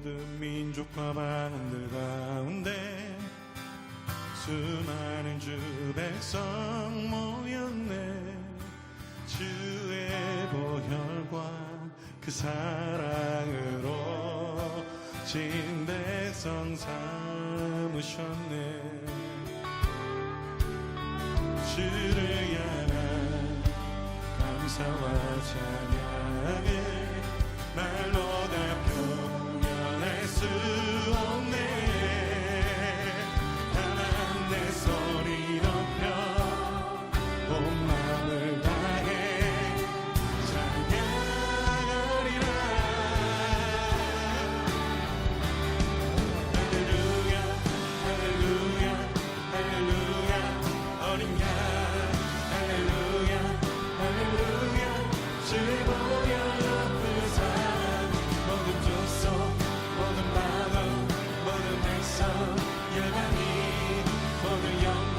모든 민족과 방언들 가운데 수많은 주 백성 모였네. 주의 보혈과 그 사랑으로 진 백성 삼으셨네. 주를 향한 감사와 찬양을 말로 다 표현할 수 없네. 다만 내 소리 높여 온 마음을 다해 찬양하리라. 할렐루야 할렐루야 할렐루야 어린 양 할렐루야 할렐루야 주의 보혈 높으사 모든 족속 모든 마음 모든 백성 열방이 모든 영광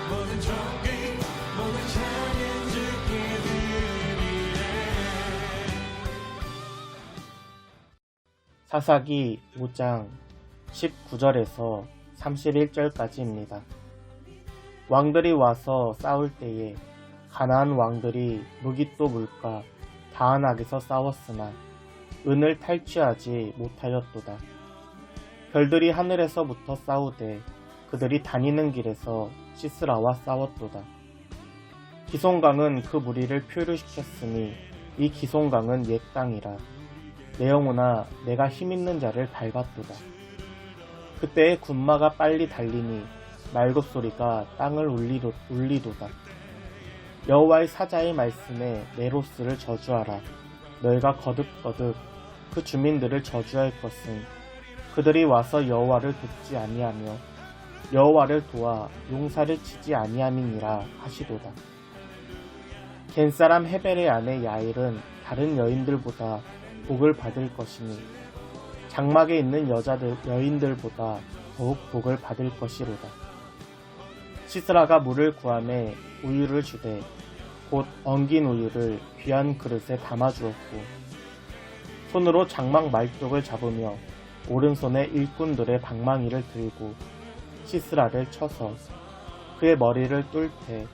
모든 존귀 모든 찬양 주께 드리네. 사사기 5장 19절에서 31절까지입니다. 왕들이 와서 싸울 때에 가나안 왕들이 무깃도 물가 다한악에서 싸웠으나 은을 탈취하지 못하였도다. 별들이 하늘에서부터 싸우되 그들이 다니는 길에서 시스라와 싸웠도다. 기송강은 그 무리를 표류시켰으니 이 기송강은 옛 땅이라. 내 영혼아 내가 힘있는 자를 밟았도다. 그때의 군마가 빨리 달리니 말굽소리가 땅을 울리도다. 여호와의 사자의 말씀에 네로스를 저주하라. 너희가 거듭거듭 그 주민들을 저주할 것은 그들이 와서 여호와를 돕지 아니하며 여호와를 도와 용사를 치지 아니함이니라 하시도다. 겐사람 헤벨의 아내 야일은 다른 여인들보다 복을 받을 것이니 장막에 있는 여인들보다 더욱 복을 받을 것이로다. 시스라가 물을 구하매 우유를 주되 곧 엉긴 우유를 귀한 그릇에 담아주었고 손으로 장막 말뚝을 잡으며 오른손에 일꾼들의 방망이를 들고 시스라를 쳐서 그의 머리를 뚫되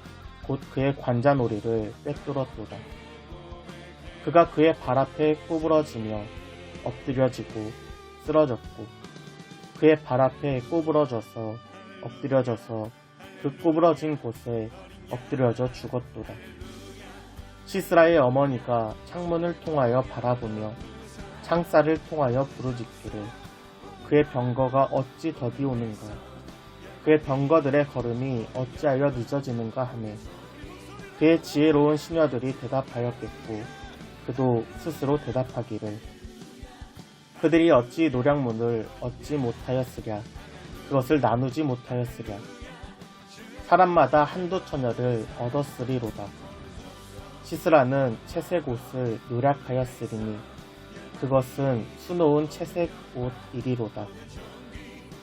곧 그의 관자놀이를 꿰뚫었도다. 그가 그의 발 앞에 구부러지며 엎드려지고 쓰러졌고 그의 발 앞에 구부러져서 엎드려져서 그 구부러진 곳에 엎드려져 죽었도다. 시스라의 어머니가 창문을 통하여 바라보며 창살을 통하여 부르짖기를 그의 병거가 어찌 더디 오는가 그의 병거들의 걸음이 어찌하여 늦어지는가 하며 그의 지혜로운 시녀들이 대답하였겠고 그도 스스로 대답하기를 그들이 어찌 노량문을 얻지 못하였으랴 그것을 나누지 못하였으랴 사람마다 한두 처녀를 얻었으리로다. 시스라는 채색 옷을 노략하였으리니 그것은 수놓은 채색 옷이리로다.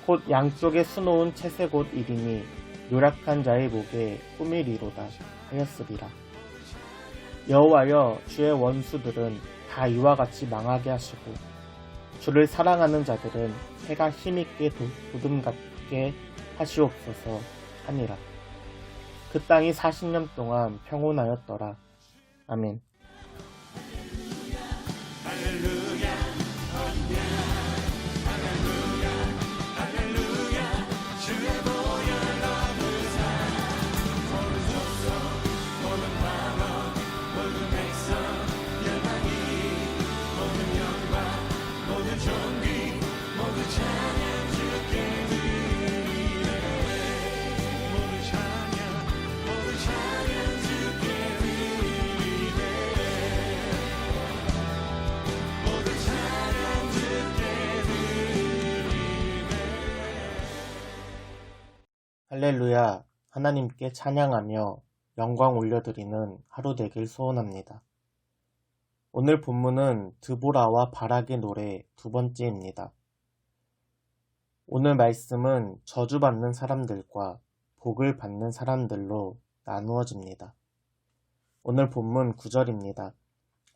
곧 양쪽에 수놓은 채색 옷이리니 노략한 자의 목에 꾸미리로다 하였으리라. 여호와여 주의 원수들은 다 이와 같이 망하게 하시고 주를 사랑하는 자들은 해가 힘있게 도둠같게 하시옵소서 하니라. 그 땅이 40년 동안 평온하였더라. 아멘. 할렐루야 할렐루야 할렐루야 주의 보혈 넘으사 모든 족속 모든 마음 모든 백성 열방이 모든 영광 모든 존귀 모든 찬양 주께 드리네. 모든 찬양 주께 드리네. 모든 찬양 주께 드리네. 할렐루야 하나님께 찬양하며 영광 올려드리는 하루 되길 소원합니다. 오늘 본문은 드보라와 바락의 노래 두 번째입니다. 오늘 말씀은 저주받는 사람들과 복을 받는 사람들로 나누어집니다. 오늘 본문 9절입니다.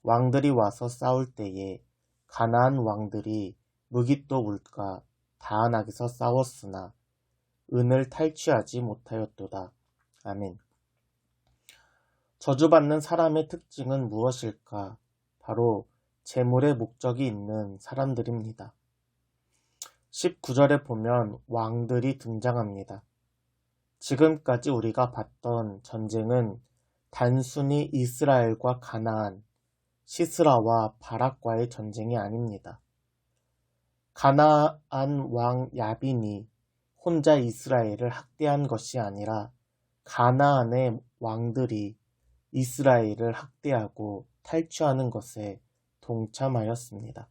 왕들이 와서 싸울 때에 가나안 왕들이 무깃도 울까 다한악에서 싸웠으나 은을 탈취하지 못하였도다. 아멘. 저주받는 사람의 특징은 무엇일까? 바로 재물의 목적이 있는 사람들입니다. 19절에 보면 왕들이 등장합니다. 지금까지 우리가 봤던 전쟁은 단순히 이스라엘과 가나안, 시스라와 바락과의 전쟁이 아닙니다. 가나안 왕 야빈이 혼자 이스라엘을 학대한 것이 아니라 가나안의 왕들이 이스라엘을 학대하고 탈취하는 것에 동참하였습니다.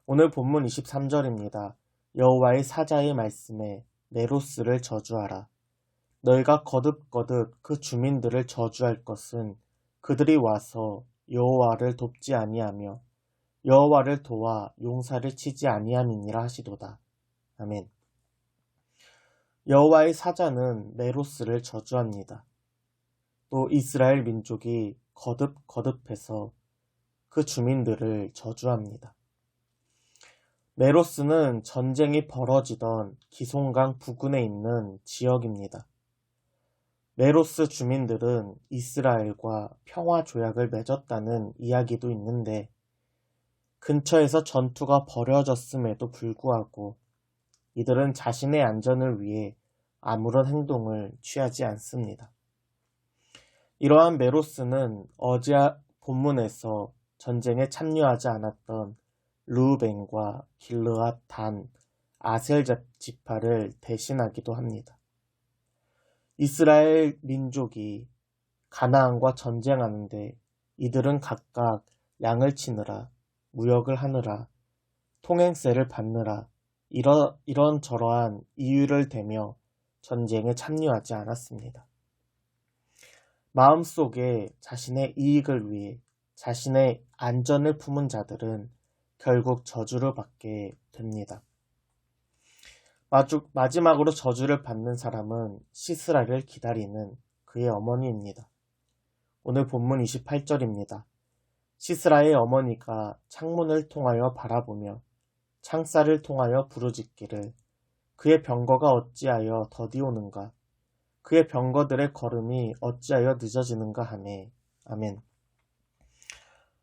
오늘 본문 23절입니다. 여호와의 사자의 말씀에 메로스를 저주하라. 너희가 거듭거듭 그 주민들을 저주할 것은 그들이 와서 여호와를 돕지 아니하며 여호와를 도와 용사를 치지 아니함이니라 하시도다. 아멘. 여호와의 사자는 메로스를 저주합니다. 또 이스라엘 민족이 거듭거듭해서 그 주민들을 저주합니다. 메로스는 전쟁이 벌어지던 기송강 부근에 있는 지역입니다. 메로스 주민들은 이스라엘과 평화 조약을 맺었다는 이야기도 있는데 근처에서 전투가 벌어졌음에도 불구하고 이들은 자신의 안전을 위해 아무런 행동을 취하지 않습니다. 이러한 메로스는 어제 본문에서 전쟁에 참여하지 않았던 르우벤과 길르앗, 단, 아셀 지파를 대신하기도 합니다. 이스라엘 민족이 가나안과 전쟁하는데 이들은 각각 양을 치느라, 무역을 하느라, 통행세를 받느라 이런저러한 이유를 대며 전쟁에 참여하지 않았습니다. 마음속에 자신의 이익을 위해 자신의 안전을 품은 자들은 결국 저주를 받게 됩니다. 마지막으로 저주를 받는 사람은 시스라를 기다리는 그의 어머니입니다. 오늘 본문 28절입니다. 시스라의 어머니가 창문을 통하여 바라보며 창살을 통하여 부르짖기를 그의 병거가 어찌하여 더디오는가 그의 병거들의 걸음이 어찌하여 늦어지는가 하네. 아멘.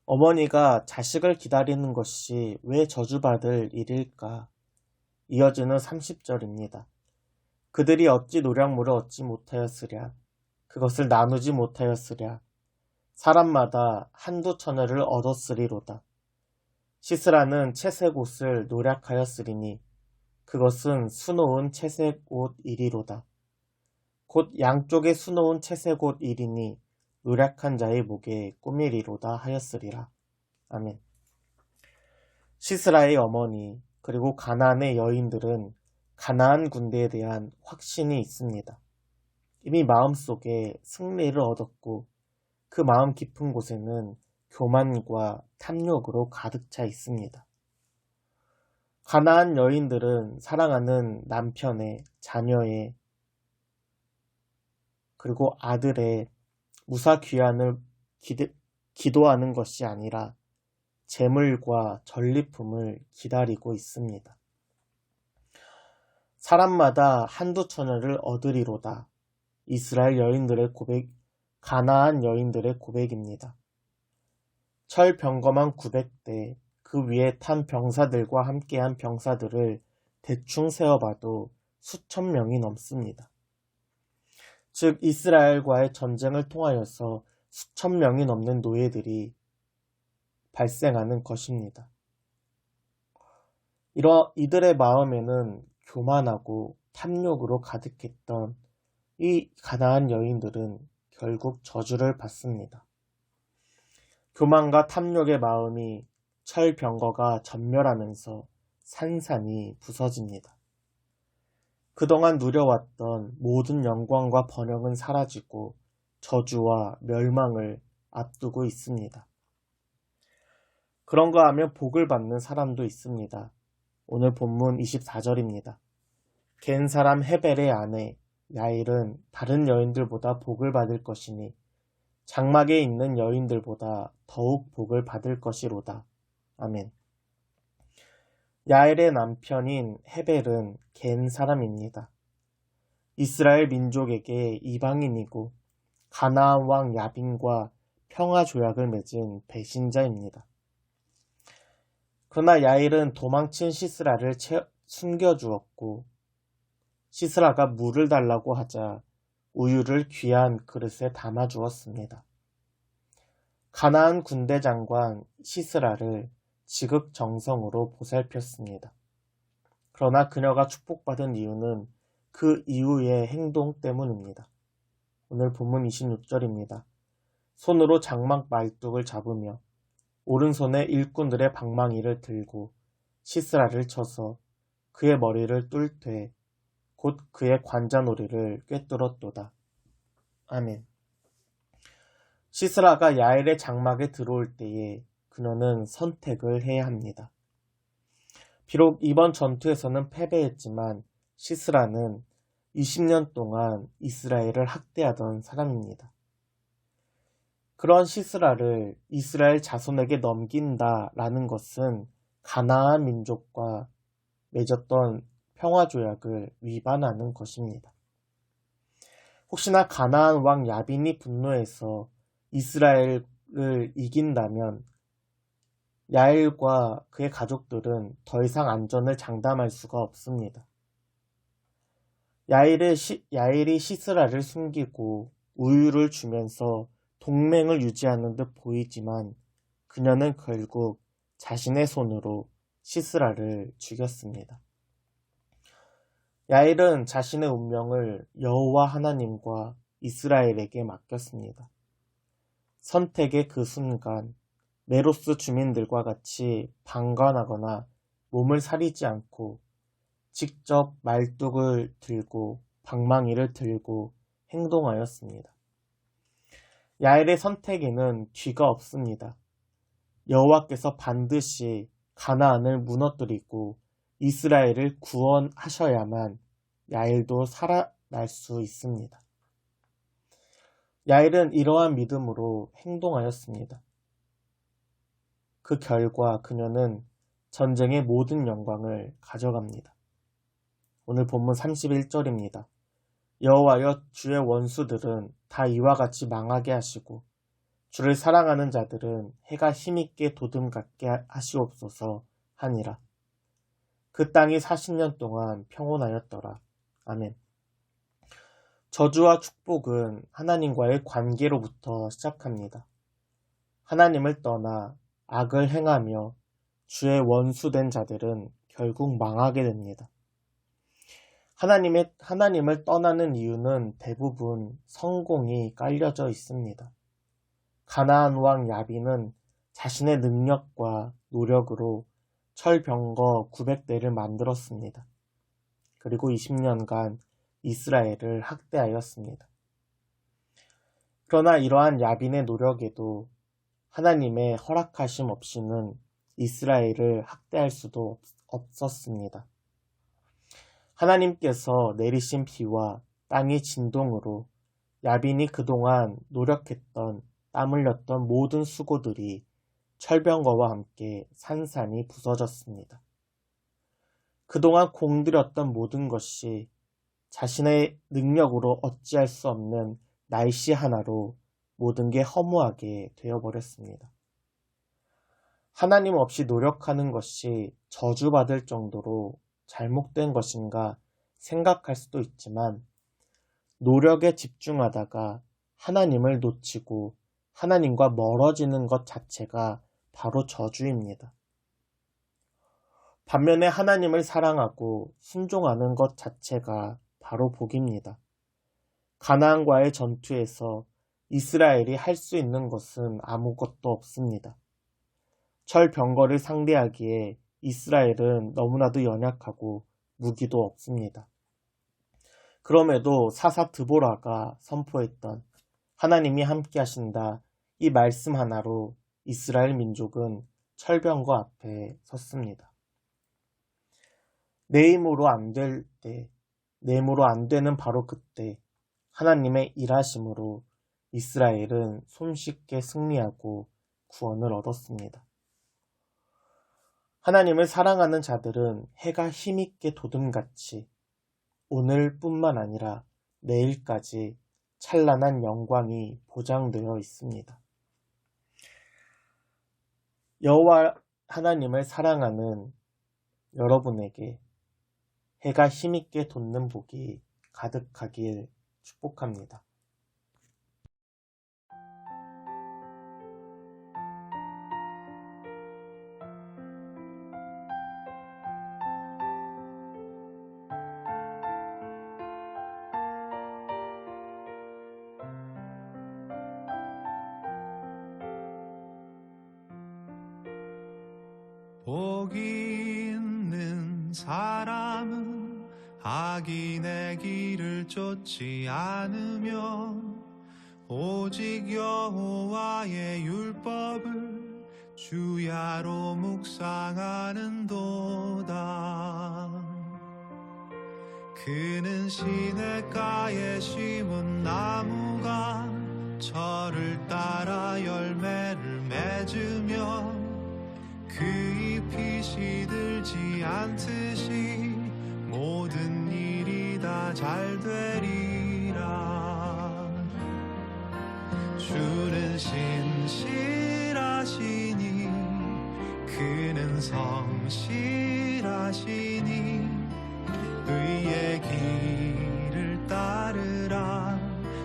어머니가 자식을 기다리는 것이 왜 저주받을 일일까? 이어지는 30절입니다. 그들이 어찌 노량물을 얻지 못하였으랴. 그것을 나누지 못하였으랴. 사람마다 한두 처녀를 얻었으리로다. 시스라는 채색 옷을 노략하였으리니 그것은 수놓은 채색 옷이리로다. 곧 양쪽에 수놓은 채색 옷이리니 노략한 자의 목에 꾸미리로다 하였으리라. 아멘. 시스라의 어머니 그리고 가나안의 여인들은 가나안 군대에 대한 확신이 있습니다. 이미 마음속에 승리를 얻었고 그 마음 깊은 곳에는 교만과 탐욕으로 가득 차 있습니다. 가나안 여인들은 사랑하는 남편의, 자녀의, 그리고 아들의 무사 귀환을 기도하는 것이 아니라 재물과 전리품을 기다리고 있습니다. 사람마다 한두 처녀를 얻으리로다. 이스라엘 여인들의 고백, 가나안 여인들의 고백입니다. 철 병거만 900대, 그 위에 탄 병사들과 함께한 병사들을 대충 세어봐도 수천 명이 넘습니다. 즉 이스라엘과의 전쟁을 통하여서 수천 명이 넘는 노예들이 발생하는 것입니다. 이들의 마음에는 교만하고 탐욕으로 가득했던 이 가나안 여인들은 결국 저주를 받습니다. 교만과 탐욕의 마음이 철 병거가 전멸하면서 산산이 부서집니다. 그동안 누려왔던 모든 영광과 번영은 사라지고 저주와 멸망을 앞두고 있습니다. 그런가 하면 복을 받는 사람도 있습니다. 오늘 본문 24절입니다. 겐 사람 헤벨의 아내 야일은 다른 여인들보다 복을 받을 것이니 장막에 있는 여인들보다 더욱 복을 받을 것이로다. 아멘. 야엘의 남편인 헤벨은 겐 사람입니다. 이스라엘 민족에게 이방인이고 가나안 왕 야빈과 평화 조약을 맺은 배신자입니다. 그러나 야일은 도망친 시스라를 숨겨주었고 시스라가 물을 달라고 하자 우유를 귀한 그릇에 담아주었습니다. 가나안 군대 장관 시스라를 지극정성으로 보살폈습니다. 그러나 그녀가 축복받은 이유는 그 이후의 행동 때문입니다. 오늘 본문 26절입니다. 손으로 장막 말뚝을 잡으며 오른손에 일꾼들의 방망이를 들고 시스라를 쳐서 그의 머리를 뚫되 곧 그의 관자놀이를 꿰뚫었도다. 아멘. 시스라가 야엘의 장막에 들어올 때에 그녀는 선택을 해야 합니다. 비록 이번 전투에서는 패배했지만 시스라는 20년 동안 이스라엘을 학대하던 사람입니다. 그런 시스라를 이스라엘 자손에게 넘긴다라는 것은 가나안 민족과 맺었던 평화조약을 위반하는 것입니다. 혹시나 가나안 왕 야빈이 분노해서 이스라엘을 이긴다면 야엘과 그의 가족들은 더 이상 안전을 장담할 수가 없습니다. 야엘이 시스라를 숨기고 우유를 주면서 동맹을 유지하는 듯 보이지만 그녀는 결국 자신의 손으로 시스라를 죽였습니다. 야엘은 자신의 운명을 여호와 하나님과 이스라엘에게 맡겼습니다. 선택의 그 순간 메로스 주민들과 같이 방관하거나 몸을 사리지 않고 직접 말뚝을 들고 방망이를 들고 행동하였습니다. 야엘의 선택에는 뒤가 없습니다. 여호와께서 반드시 가나안을 무너뜨리고 이스라엘을 구원하셔야만 야엘도 살아날 수 있습니다. 야엘은 이러한 믿음으로 행동하였습니다. 그 결과 그녀는 전쟁의 모든 영광을 가져갑니다. 오늘 본문 31절입니다. 여호와여 주의 원수들은 다 이와 같이 망하게 하시고 주를 사랑하는 자들은 해가 힘있게 도듬갑게 하시옵소서 하니라. 그 땅이 40년 동안 평온하였더라. 아멘. 저주와 축복은 하나님과의 관계로부터 시작합니다. 하나님을 떠나 악을 행하며 주의 원수된 자들은 결국 망하게 됩니다. 하나님을 떠나는 이유는 대부분 성공이 깔려져 있습니다. 가나안 왕 야빈은 자신의 능력과 노력으로 철병거 900대를 만들었습니다. 그리고 20년간 이스라엘을 학대하였습니다. 그러나 이러한 야빈의 노력에도 하나님의 허락하심 없이는 이스라엘을 학대할 수도 없었습니다. 하나님께서 내리신 비와 땅의 진동으로 야빈이 그동안 노력했던 땀 흘렸던 모든 수고들이 철병거와 함께 산산이 부서졌습니다. 그동안 공들였던 모든 것이 자신의 능력으로 어찌할 수 없는 날씨 하나로 모든 게 허무하게 되어버렸습니다. 하나님 없이 노력하는 것이 저주받을 정도로 잘못된 것인가 생각할 수도 있지만 노력에 집중하다가 하나님을 놓치고 하나님과 멀어지는 것 자체가 바로 저주입니다. 반면에 하나님을 사랑하고 순종하는 것 자체가 바로 복입니다. 가나안과의 전투에서 이스라엘이 할 수 있는 것은 아무것도 없습니다. 철병거를 상대하기에 이스라엘은 너무나도 연약하고 무기도 없습니다. 그럼에도 사사 드보라가 선포했던 하나님이 함께 하신다 이 말씀 하나로 이스라엘 민족은 철병거 앞에 섰습니다. 내 힘으로 안 될 때, 내 힘으로 안 되는 바로 그때 하나님의 일하심으로 이스라엘은 손쉽게 승리하고 구원을 얻었습니다. 하나님을 사랑하는 자들은 해가 힘있게 돋음같이 오늘뿐만 아니라 내일까지 찬란한 영광이 보장되어 있습니다. 여호와 하나님을 사랑하는 여러분에게 해가 힘있게 돋는 복이 가득하길 축복합니다. 복이 있는 사람은 악인의 길을 쫓지 않으며 오직 여호와의 율법을 주야로 묵상하는도다. 그는 시냇가에 심은 나무가 철을 따라 열매를 맺으며 그 잎이 시들지 않듯이 모든 일이 다 잘 되리라. 주는 신실하시니 그는 성실하시니 의의 길을 따르라.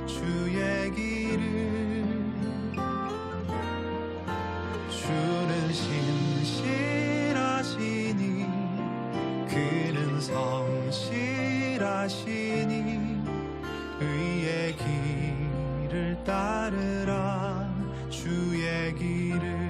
주의 길을 주는 신실하시니 그는 성실하시니 의의 길을 따르라. 주의 길을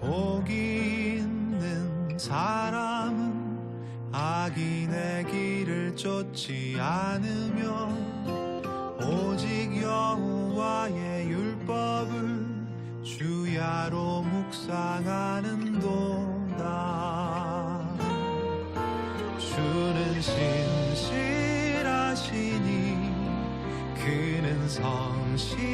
복이 있는 사람은 악인의 길을 쫓지 않으며 오직 여호와의 율법을 주야로 묵상하는도다. 주는 신실하시니 그는 성실하시니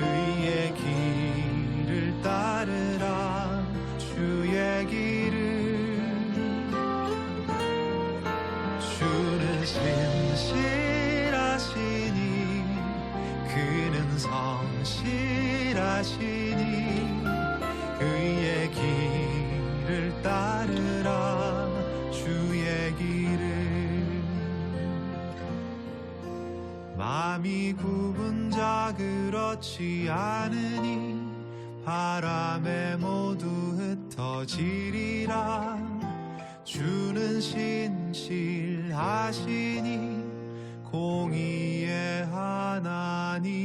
의의 길을 따르라. 주의 길을 주는 신실하시니 그는 성실하시니 의의 길을 따르라. 주의 길을 마음이 굽은 자 그렇지 않으니 바람에 모두 흩어지리라. 주는 신실하시니 공의의 하나님이시니